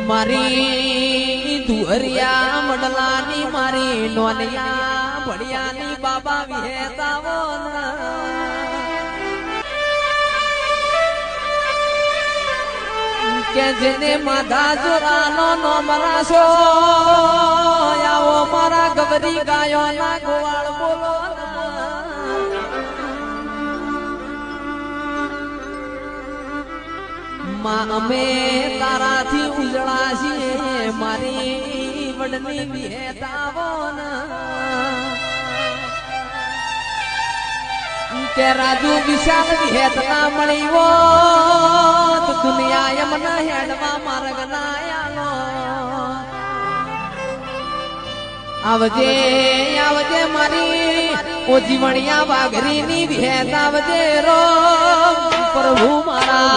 મારી ધુહરિયા મડલાની મારી નોનિયા ભડિયાની બાબા વિહેતાવો કે જેને માધા જોરાનો નો મરાશો આવો મારા ગવરી ગાયો ના ગોવાળ બોલો માં અમે તારાથી ઉજળા છીએ મારી વડની વિહેતાવો કે રાજુ વિશાલ વિહેત ના મળીવો તો દુનિયા એમના હેડવા માર્ગ ના આલો આવજે આવજે મારી ઓ જીવણિયા વાઘરી ની વિહેત આવજે રો પ્રભુ મારા